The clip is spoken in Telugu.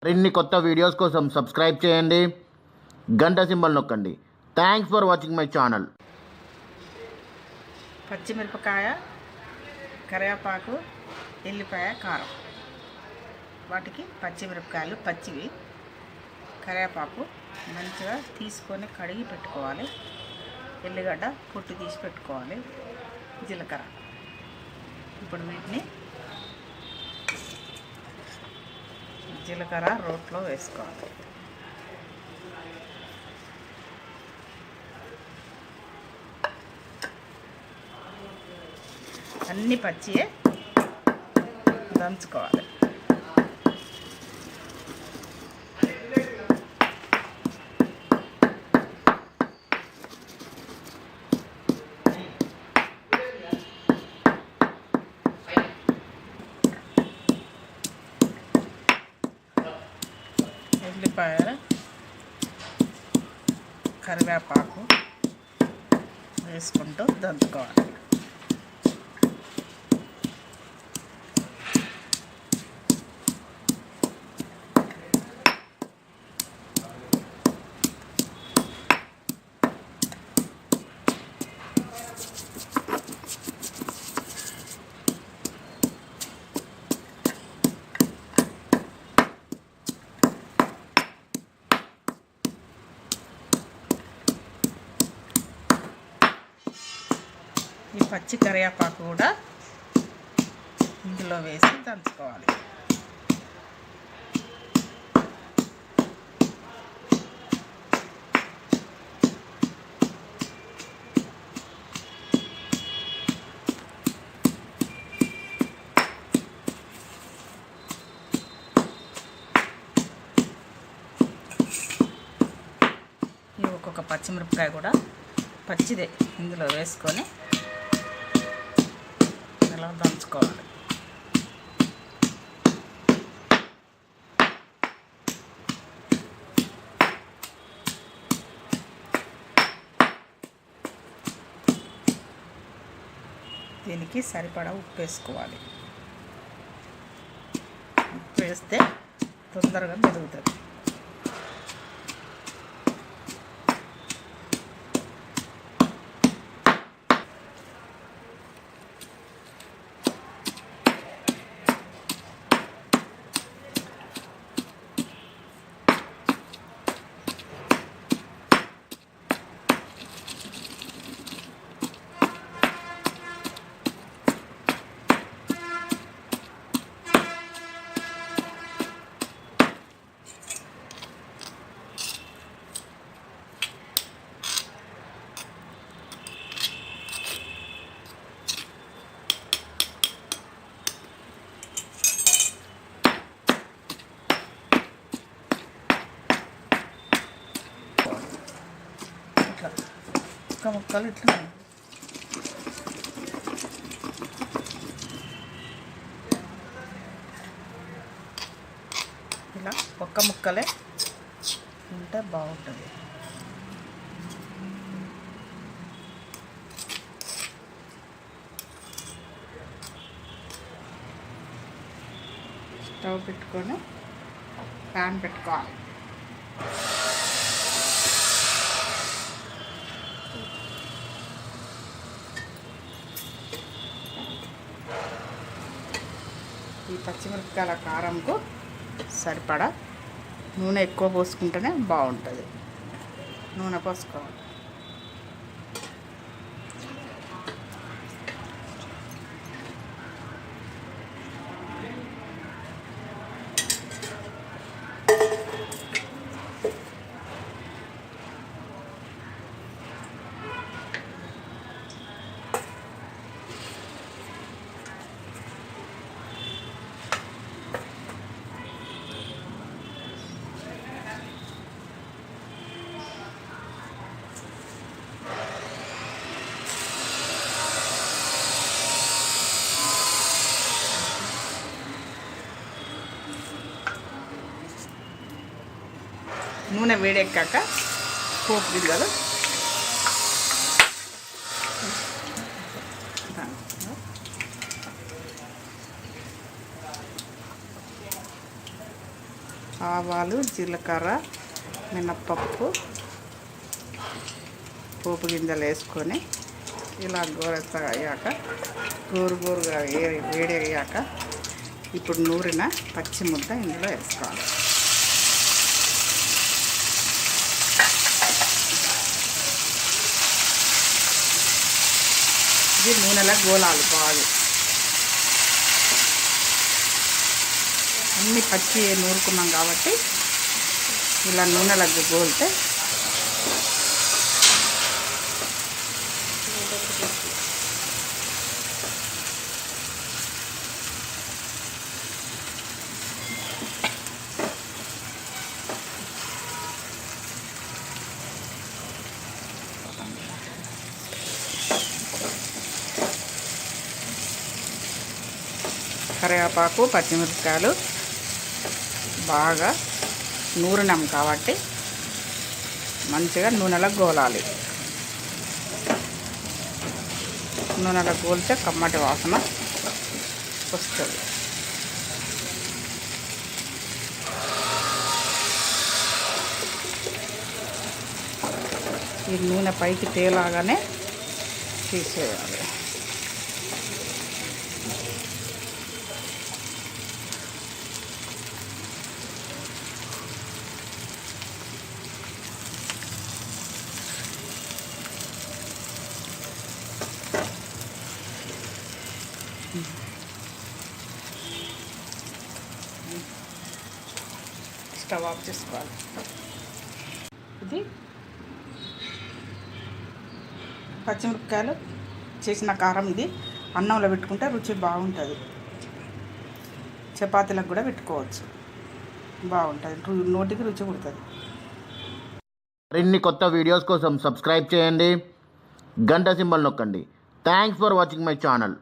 మరిన్ని కొత్త వీడియోస్ కోసం సబ్స్క్రైబ్ చేయండి, గంట సింబల్ నొక్కండి. Thanks for watching my channel. పచ్చిమిరపకాయ, కరివేపాకు, ఎల్లిపాయ, కారం. వాటికి పచ్చిమిరపకాయలు పచ్చివి, కరివేపాకు మంచిగా తీసుకొని కడిగి పెట్టుకోవాలి, ఎల్లిగడ్డ పొట్టు తీసి పెట్టుకోవాలి, జీలకర్ర. ఇప్పుడు వీటిని జీలకర్ర రోట్లో వేసుకోవాలి. అన్నీ పచ్చియే దంచుకోవాలి. ఉల్లిపాయ, కరివేపాకు వేసుకుంటూ దంచుకోవాలి. ఈ పచ్చి కరివేపాకు కూడా ఇందులో వేసి దంచుకోవాలి. ఈ ఒక్కొక్క పచ్చిమిరపకాయ కూడా పచ్చిదే ఇందులో వేసుకొని ఇలా దంచుకోవాలి. దీనికి సరిపడా ఉప్పు వేసుకోవాలి. ఉప్పు వేస్తే తొందరగా మెరుగుతుంది. ఒక్క ముక్కలు ఇట్లా ఇలా ఒక్క ముక్కలే ఉంటే బాగుంటుంది. స్టవ్ పెట్టుకొని ప్యాన్ పెట్టుకోవాలి. ఈ పచ్చిమిరపకాయల కారంకు సరిపడా నూనె ఎక్కువ పోసుకుంటేనే బాగుంటుంది. నూనె పోసుకోవాలి. నూనె వేడెక్కాక పోపు గింజలు ఆవాలు, జీలకర్ర, మినప్పప్పు, పోపు గింజలు వేసుకొని ఇలా గోరెచ్చగా అయ్యాక గోరుగా వేడి అయ్యాక ఇప్పుడు నూరిన పచ్చి ముద్ద ఇందులో వేసుకోవాలి. ఇది నూనెలో గోలాలి బాగా. అన్ని పచ్చి నూరుకున్నాం కాబట్టి ఇలా నూనెలో గోలితే కరివేపాకు, పచ్చిమిరపకాయలు బాగా నూరినాం కాబట్టి మంచిగా నూనెలో గోలాలి. నూనెలో గోలితే కమ్మటి వాసన వస్తుంది. ఈ నూనె పైకి తేలాగానే తీసేయాలి. స్టవ్ ఆఫ్ చేసుకోవాలి. ఇది పచ్చిమిరపకాయలు చేసిన కారం. ఇది అన్నంలో పెట్టుకుంటే రుచి బాగుంటుంది. చపాతీలకు కూడా పెట్టుకోవచ్చు, బాగుంటుంది. నోటికి రుచి పుడుతుంది. మరిన్ని కొత్త వీడియోస్ కోసం సబ్స్క్రైబ్ చేయండి, గంట సింబల్ నొక్కండి. Thanks for watching my channel.